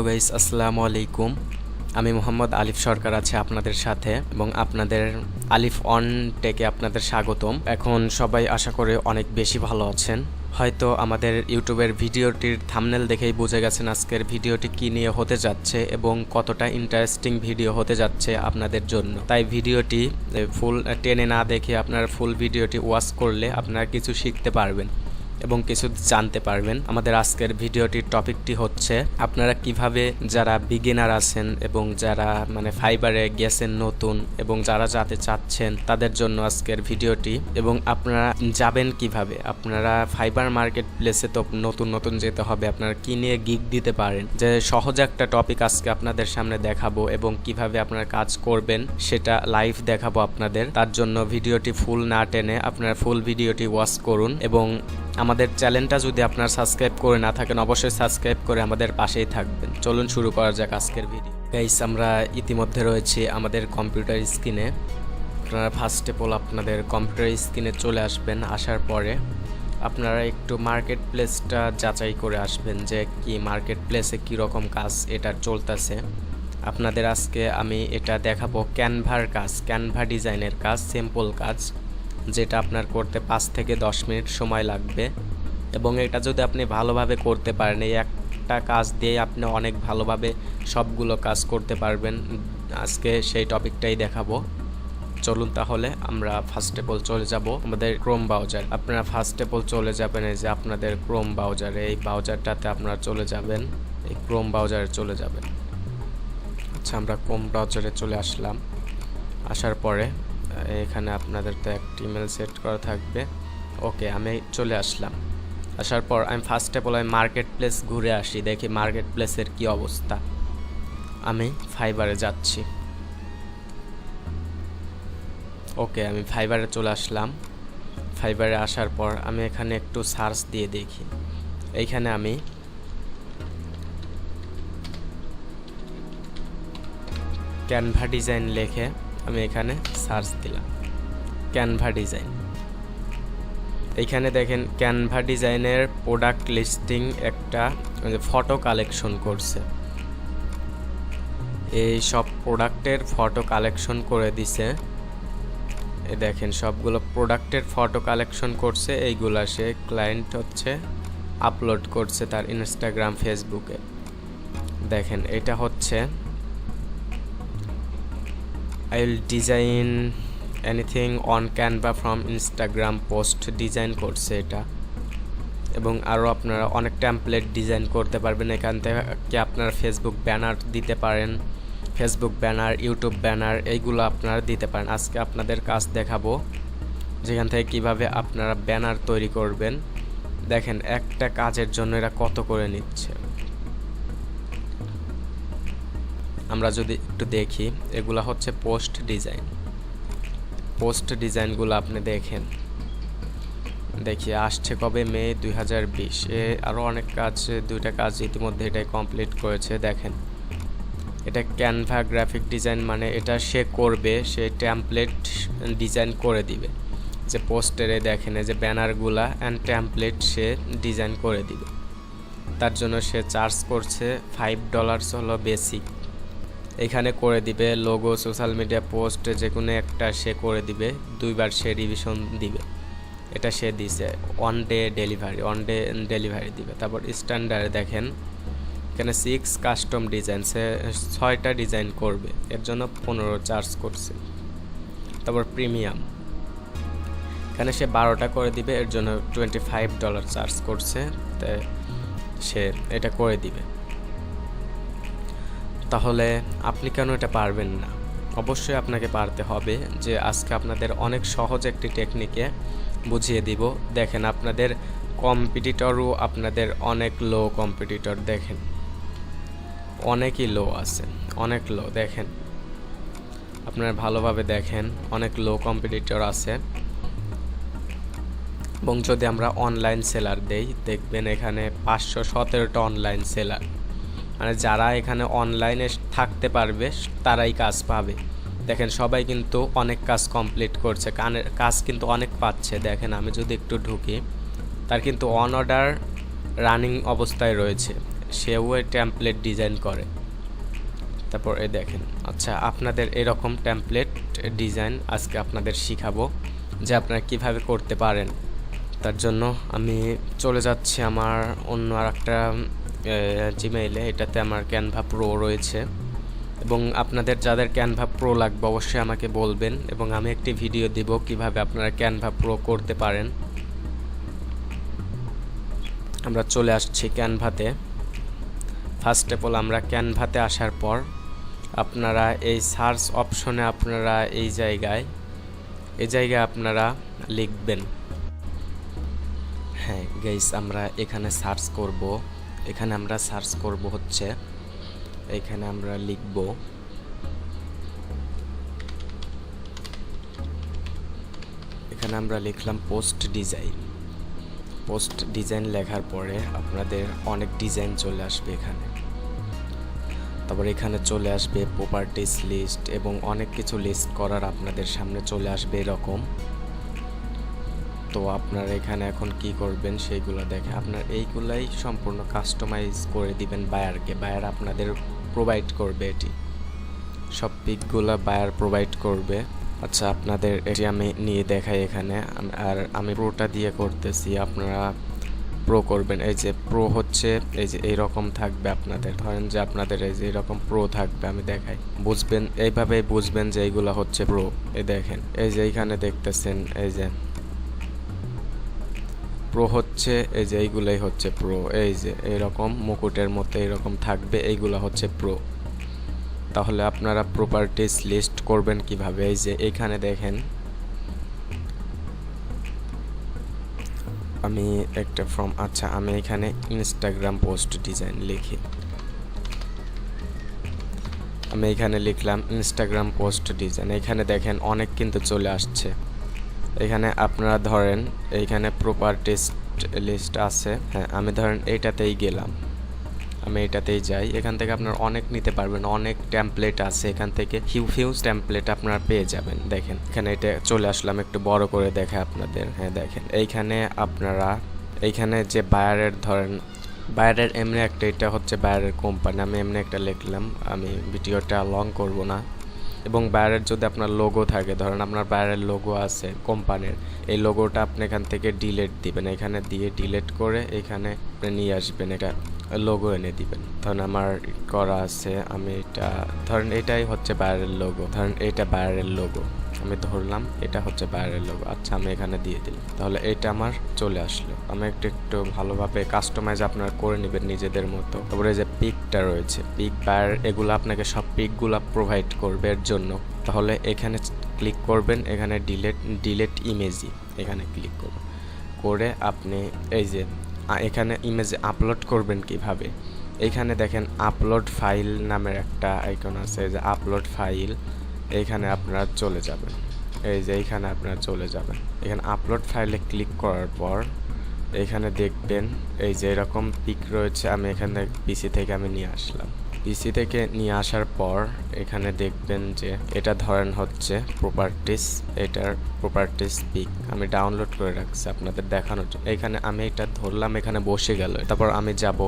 Hello guys, আসসালামু আলাইকুম। আমি মোহাম্মদ আলিফ সরকার আছে আপনাদের সাথে এবং আপনাদের আলিফ ওয়ান টেকে আপনাদের স্বাগতম। এখন সবাই আশা করে অনেক বেশি ভালো আছেন। হয়তো আমাদের ইউটিউবের ভিডিওটির থাম্বনেল দেখেই বুঝে গেছেন আজকের ভিডিওটি কী নিয়ে হতে যাচ্ছে এবং কতটা ইন্টারেস্টিং ভিডিও হতে যাচ্ছে আপনাদের জন্য। তাই ভিডিওটি ফুল টেনে না দেখে আপনার ফুল ভিডিওটি ওয়াচ করলে আপনারা কিছু শিখতে পারবেন এবং কিছু জানতে পারবেন। আমাদের আজকের ভিডিওটির টপিকটি হচ্ছে আপনারা কিভাবে যারা বিগিনার আছেন এবং যারা ফাইবারে গেছেন নতুন এবং যারা যেতে চাচ্ছেন তাদের জন্য আজকের ভিডিওটি। এবং আপনারা যাবেন কিভাবে, আপনারা ফাইবার মার্কেট প্লেসে তো নতুন যেতে হবে, আপনারা কি নিয়ে গিগ দিতে পারেন, যে সহজ একটা টপিক আজকে আপনাদের সামনে দেখাবো এবং কিভাবে আপনারা কাজ করবেন সেটা লাইভ দেখাবো আপনাদের। তার জন্য ভিডিওটি ফুল না টেনে আপনারা ফুল ভিডিওটি ওয়াচ করুন এবং আমাদের চ্যানেলটা যদি আপনারা সাবস্ক্রাইব করে না থাকেন অবশ্যই সাবস্ক্রাইব করে আমাদের পাশেই থাকবেন। চলুন শুরু করা যাক আজকের ভিডিও। গাইস, আমরা ইতিমধ্যে রয়েছি আমাদের কম্পিউটার স্ক্রিনে। আপনারা ফার্স্ট অফ অল আপনাদের কম্পিউটার স্ক্রিনে চলে আসবেন। আসার পরে আপনারা একটু মার্কেট প্লেসটা যাচাই করে আসবেন যে কি মার্কেট প্লেসে কীরকম কাজ এটা চলতেছে। আপনাদের আজকে আমি এটা দেখাবো ক্যানভার কাজ, ক্যানভা ডিজাইনের কাজ, সিম্পল কাজ, যেটা আপনার করতে 5 থেকে 10 মিনিট সময় লাগবে এবং এটা যদি আপনি ভালোভাবে করতে পারেন এই একটা কাজ দিয়ে আপনি অনেক ভালোভাবে সবগুলো কাজ করতে পারবেন। আজকে সেই টপিকটাই দেখাবো। চলুন তাহলে আমরা ফার্স্ট অফ অল চলে যাব আমাদের ক্রোম ব্রাউজার। আপনারা ফার্স্ট অফ অল চলে যাবেন এই যে আপনাদের ক্রোম ব্রাউজারে, এই ব্রাউজারটাতে আপনারা চলে যাবেন, এই ক্রোম ব্রাউজারে চলে যাবেন। আচ্ছা, আমরা ক্রোম ব্রাউজারে চলে আসলাম। আসার পরে এখানে আপনাদের তো একটা ইমেল সেট করা থাকবে। ওকে, আমি চলে আসলাম। আসার পর আমি first of all market place ঘুরে আসি, দেখি মার্কেট প্লেসের কী অবস্থা। আমি ফাইবারে যাচ্ছি। ওকে, আমি ফাইবারে চলে আসলাম। ফাইবারে আসার পর আমি এখানে একটু সার্চ দিয়ে দেখি। এইখানে আমি ক্যানভা ডিজাইন লিখে আমি এখানে সার্চ দিলাম ক্যানভা ডিজাইন। এইখানে দেখেন ক্যানভা ডিজাইনের প্রোডাক্ট লিস্টিং একটা ফটো কালেকশন করছে। এই সব প্রোডাক্টের ফটো কালেকশন করে দিছে। এ দেখেন সবগুলো প্রোডাক্টের ফটো কালেকশন করছে। এইগুলা সে ক্লায়েন্ট হচ্ছে আপলোড করছে তার ইনস্টাগ্রাম, ফেসবুকে। দেখেন এটা হচ্ছে I will design anything on Canva from Instagram post design করছে এটা। এবং আরও আপনারা অনেক টেমপ্লেট ডিজাইন করতে পারবেন এখান থেকে। আপনারা ফেসবুক ব্যানার দিতে পারেন, ফেসবুক ব্যানার, ইউটিউব ব্যানার, এইগুলো আপনারা দিতে পারেন। আজকে আপনাদের কাজ দেখাবো যেখান থেকে কিভাবে আপনারা ব্যানার তৈরি করবেন। দেখেন একটা কাজের জন্য এরা কত করে নিচ্ছে। আমরা যদি একটু দেখি, এগুলা হচ্ছে পোস্ট ডিজাইন। পোস্ট ডিজাইনগুলো আপনি দেখেন, দেখি আসছে কবে, মে 2020। আরও অনেক কাজ, 2টা কাজ ইতিমধ্যে এটাই কমপ্লিট করেছে। দেখেন এটা ক্যানভা গ্রাফিক ডিজাইন, মানে এটা সে করবে, সে টেমপ্লেট ডিজাইন করে দিবে। যে পোস্টারে দেখেন এই যে ব্যানারগুলা অ্যান্ড টেমপ্লেট সে ডিজাইন করে দিবে। তার জন্য সে চার্জ করছে $5 হলো বেসিক। এখানে করে দিবে লোগো, সোশ্যাল মিডিয়া পোস্ট, যে কোনো একটা সে করে দিবে, 2বার সে রিভিশন দিবে। এটা সে দিছে অন ডে ডেলিভারি দিবে। তারপর স্ট্যান্ডার্ড দেখেন এখানে 6 কাস্টম ডিজাইন, সে 6টা ডিজাইন করবে, এর জন্য 15 চার্জ করছে। তারপর প্রিমিয়াম এখানে সে 12টা করে দিবে, এর জন্য $25 চার্জ করছে, তাই সে এটা করে দিবে। তাহলে আপনি কেন এটা পারবেন না? অবশ্যই আপনাকে পারতে হবে। যে আজকে আপনাদের অনেক সহজ একটি টেকনিকে বুঝিয়ে দিব। দেখেন আপনাদের কম্পিটিটরও আপনাদের অনেক লো কম্পিটিটর, দেখেন অনেকই লো আছে, অনেক লো। দেখেন আপনারা ভালোভাবে দেখেন অনেক লো কম্পিটিটর আছে। এবং যদি আমরা অনলাইন সেলার দেই, দেখবেন এখানে 517টা অনলাইন সেলার, মানে যারা এখানে অনলাইনে থাকতে পারবে তারাই কাজ পাবে। দেখেন সবাই কিন্তু অনেক কাজ কমপ্লিট করছে, কাজ কিন্তু অনেক পাচ্ছে। দেখেন আমি যদি একটু ঢুকি, তার কিন্তু অন অর্ডার রানিং অবস্থায় রয়েছে। সেও ওই টেমপ্লেট ডিজাইন করে। তারপর এই দেখেন, আচ্ছা আপনাদের এরকম টেমপ্লেট ডিজাইন আজকে আপনাদের শিখাবো যে আপনারা কিভাবে করতে পারেন। তার জন্য আমি চলে যাচ্ছি আমার অন্য আরেকটা জিমেইলে। এটাতে আমার ক্যানভা প্রো রয়েছে, এবং আপনাদের যাদের ক্যানভা প্রো লাগবে অবশ্যই আমাকে বলবেন, এবং আমি একটি ভিডিও দিব কিভাবে আপনারা ক্যানভা প্রো করতে পারেন। আমরা চলে আসছি ক্যানভাতে। ফার্স্ট অফ অল আমরা ক্যানভাতে আসার পর আপনারা এই সার্চ অপশনে আপনারা এই জায়গায় আপনারা লিখবেন। হ্যাঁ গাইস, আমরা এখানে সার্চ করব। এখানে আমরা সার্চ করব হচ্ছে, এখানে আমরা লিখব এখানে আমরা লিখলাম পোস্ট ডিজাইন লেখার পরে আপনাদের অনেক ডিজাইন চলে আসবে এখানে। তারপর এখানে চলে আসবে প্রপার্টিস লিস্ট এবং অনেক কিছু লিস্ট করার আপনাদের সামনে চলে আসবে এরকম। তো আপনারা এখানে এখন কি করবেন সেইগুলো দেখে আপনার এইগুলাই সম্পূর্ণ কাস্টমাইজ করে দিবেন বায়ারকে। বায়ার আপনাদের প্রোভাইড করবে, এটি সব পিকগুলো বায়ার প্রোভাইড করবে। আচ্ছা আপনাদের এটি আমি নিয়ে দেখাই এখানে, আর আমি প্রোটা দিয়ে করতেছি, আপনারা প্রো করবেন। এই যে প্রো হচ্ছে এই যে এইরকম থাকবে আপনাদের, ধরেন যে আপনাদের এই যে এরকম প্রো থাকবে, আমি দেখাই বুঝবেন, এইভাবেই বুঝবেন যে এইগুলো হচ্ছে প্রো। এই দেখেন এই যে এইখানে দেখতেছেন এই যে প্রো হচ্ছে, এই যে এইগুলাই হচ্ছে প্রো। এই যে এইরকম মুকুটের মতো এইরকম থাকবে, এইগুলো হচ্ছে প্রো। তাহলে আপনারা প্রপার্টিস লিস্ট করবেন কিভাবে, এই যে এইখানে দেখেন আমি একটা ফর্ম, আচ্ছা আমি এখানে ইনস্টাগ্রাম পোস্ট ডিজাইন লিখি। আমি এখানে লিখলাম ইনস্টাগ্রাম পোস্ট ডিজাইন। এখানে দেখেন অনেক কিন্তু চলে আসছে। এখানে আপনারা ধরেন এইখানে প্রপার্টিস লিস্ট আছে, হ্যাঁ আমি ধরেন এইটাতেই গেলাম, আমি এটাতেই যাই। এখান থেকে আপনারা অনেক নিতে পারবেন, অনেক টেমপ্লেট আছে, এখান থেকে হিউজ টেমপ্লেট আপনারা পেয়ে যাবেন। দেখেন এখানে এটা চলে আসলাম, একটু বড় করে দেখে আপনাদের। হ্যাঁ দেখেন এইখানে আপনারা এইখানে যে বায়ারের ধরেন বায়ারের এমনি একটা, এটা হচ্ছে বায়ারের কোম্পানি, আমি এমনি একটা লিখলাম, আমি ভিডিওটা লং করব না। এবং বায়ারের যদি আপনার লোগো থাকে, ধরেন আপনার বায়ারের লোগো আছে কোম্পানির, এই লোগোটা আপনি এখান থেকে ডিলিট দিবেন, এখানে দিয়ে ডিলিট করে এখানে নিয়ে আসবেন, এটা লোগো এনে দিবেন। ধরেন আমার করা আছে, আমি এটা ধরেন এটাই হচ্ছে বায়ারের লোগো, ধরেন এটা বায়ারের লোগো আমি ধরলাম, এটা হচ্ছে বায়ারের লোগো। আচ্ছা আমি এখানে দিয়ে দিলাম, তাহলে এটা আমার চলে আসলো। আমি একটু ভালোভাবে কাস্টমাইজ আপনারা করে নেবেন নিজেদের মতো। তারপরে যে পিকটা রয়েছে, পিক বায়ার এগুলো আপনাকে সব পিকগুলো প্রোভাইড করবে এর জন্য। তাহলে এখানে ক্লিক করবেন, এখানে ডিলেট ইমেজই এখানে ক্লিক করবেন, করে আপনি এই যে এখানে ইমেজ আপলোড করবেন কিভাবে, এইখানে দেখেন আপলোড ফাইল নামের একটা আইকন আছে, যে আপলোড ফাইল, এইখানে আপনারা চলে যাবেন। এই যে এইখানে আপনারা চলে যাবেন, এখানে আপলোড ফাইলে ক্লিক করার পর এখানে দেখবেন এই যে এরকম পিক রয়েছে। আমি এখানে পিসি থেকে আমি নিয়ে আসলাম, পিসি থেকে নিয়ে আসার পর এখানে দেখবেন যে এটা ধরেন হচ্ছে প্রপার্টিস, এটার প্রপার্টিস পিক আমি ডাউনলোড করে রাখছি আপনাদের দেখানোর জন্য। এখানে আমি এটা ধরলাম, এখানে বসে গেল। তারপর আমি যাব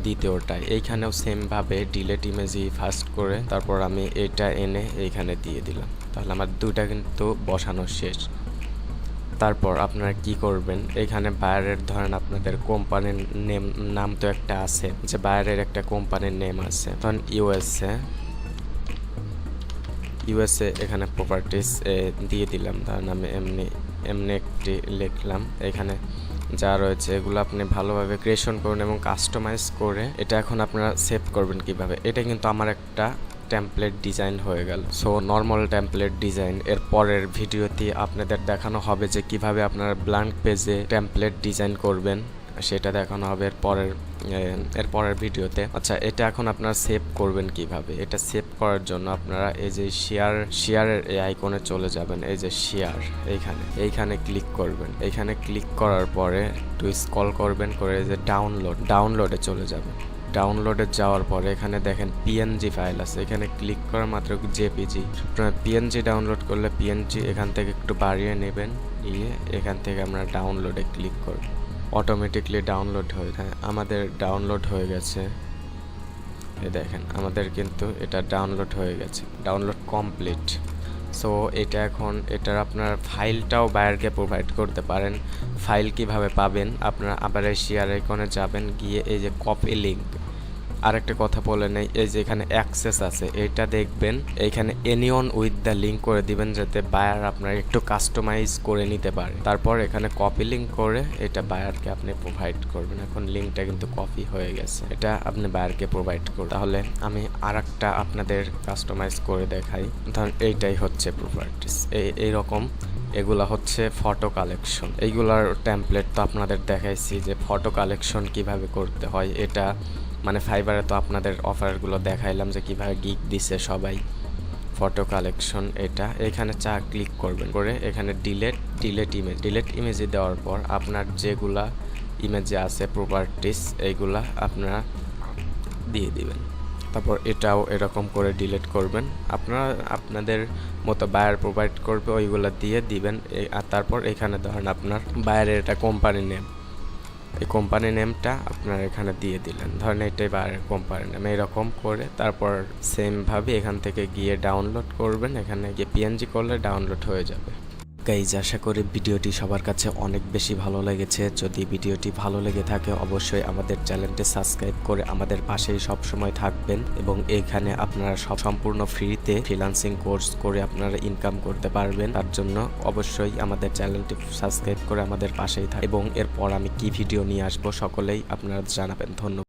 দ্বিতীয়টায়, এইখানেও সেমভাবে ডিলেট ইমেজই ফার্স্ট করে তারপর আমি এটা এনে এইখানে দিয়ে দিলাম। তাহলে আমার দুইটা কিন্তু বসানো শেষ। তারপর আপনারা কি করবেন, এখানে বায়ারের ধরেন আপনাদের কোম্পানির নাম তো একটা আছে, যে বায়ারের একটা কোম্পানির নেম আছে, ধরেন ইউএসএ এখানে প্রপার্টিস দিয়ে দিলাম। ধরেন আমি এমনি একটি লিখলাম, এখানে যা রয়েছে এগুলো আপনি ভালোভাবে ক্রিয়েশন করুন এবং কাস্টমাইজ করে এটা এখন আপনারা সেভ করবেন কিভাবে। এটা কিন্তু আমার একটা টেমপ্লেট ডিজাইন হয়ে গেল। সো নর্মাল টেমপ্লেট ডিজাইন এর পরের ভিডিওতে আপনাদের দেখানো হবে যে কিভাবে আপনারা ব্ল্যাঙ্ক পেজে টেমপ্লেট ডিজাইন করবেন, সেটা দেখানো হবে এর পরের ভিডিওতে। আচ্ছা এটা এখন আপনারা সেভ করবেন কিভাবে, এটা সেভ করার জন্য আপনারা এই যে শেয়ারের এই আইকনে চলে যাবেন, এই যে শেয়ার এইখানে ক্লিক করবেন। এইখানে ক্লিক করার পরে একটু স্ক্রল করবেন, করে যে ডাউনলোডে চলে যাবেন। ডাউনলোডে যাওয়ার পরে এখানে দেখেন পিএনজি ফাইল আছে, এখানে ক্লিক করা মাত্র জেপিজি, পিএনজি ডাউনলোড করলে পিএনজি এখান থেকে একটু বাড়িয়ে নেবেন, নিয়ে এখান থেকে আমরা ডাউনলোডে ক্লিক করব। অটোমেটিকলি ডাউনলোড হয়ে যায়। আমাদের ডাউনলোড হয়ে গেছে, এই দেখেন আমাদের কিন্তু এটা ডাউনলোড হয়ে গেছে, ডাউনলোড কমপ্লিট। সো এটা এখন এটার আপনার ফাইলটাও বায়ারকে প্রোভাইড করতে পারেন। ফাইল কিভাবে পাবেন, আপনারা আবার এই শেয়ার আইকনে যাবেন, গিয়ে এই যে কপি লিঙ্ক, আরেকটা কথা বলে নেই, এই যে এখানে অ্যাক্সেস আছে এটা দেখবেন, এইখানে এনিওন উইথ দ্য লিঙ্ক করে দিবেন যাতে বায়ার আপনার একটু কাস্টমাইজ করে নিতে পারে। তারপর এখানে কপি লিঙ্ক করে এটা বায়ারকে আপনি প্রোভাইড করবেন। এখন লিঙ্কটা কিন্তু কপি হয়ে গেছে, এটা আপনি বায়ারকে প্রোভাইড করবেন। তাহলে আমি আরেকটা আপনাদের কাস্টমাইজ করে দেখাই। ধরুন এইটাই হচ্ছে প্রপার্টিস, এইরকম এগুলা হচ্ছে ফটো কালেকশন। এইগুলার টেমপ্লেট তো আপনাদের দেখাইছি যে ফটো কালেকশন কিভাবে করতে হয়। এটা মানে ফাইবারে তো আপনাদের অফারগুলো দেখাইলাম যে কিভাবে গিগ দিছে সবাই। ফটো কালেকশন এটা এখানে ক্লিক করবেন, করে এখানে ডিলেট ইমেজে দেওয়ার পর আপনার যেগুলা ইমেজে আছে প্রপার্টিস এইগুলা আপনারা দিয়ে দিবেন। তারপর এটাও এরকম করে ডিলিট করবেন, আপনারা আপনাদের মতো বায়ার প্রোভাইড করবে ওইগুলো দিয়ে দিবেন। আর তারপর এখানে ধরেন আপনার বায়ারের এটা কোম্পানি নেম, এই কোম্পানি নেমটা আপনার এখানে দিয়ে দিলেন, ধরেন এটাই বায়ারের কোম্পানি নেম। এরকম করে তারপর সেমভাবে এখান থেকে গিয়ে ডাউনলোড করবেন, এখানে গিয়ে পিএনজি করলে ডাউনলোড হয়ে যাবে। গাইজ, আশা করি ভিডিওটি সবার কাছে অনেক বেশি ভালো লেগেছে। যদি ভিডিওটি ভালো লেগে থাকে অবশ্যই আমাদের চ্যানেলটি সাবস্ক্রাইব করে আমাদের পাশেই সব সময় থাকবেন, এবং এখানে আপনারা সম্পূর্ণ ফ্রিতে ফ্রিল্যান্সিং কোর্স করে আপনারা ইনকাম করতে পারবেন। তার জন্য অবশ্যই আমাদের চ্যানেলটি সাবস্ক্রাইব করে আমাদের পাশেই থাকবেন, এবং এরপর আমি কি ভিডিও নিয়ে আসবো সকলেই আপনারা জানাবেন। ধন্যবাদ।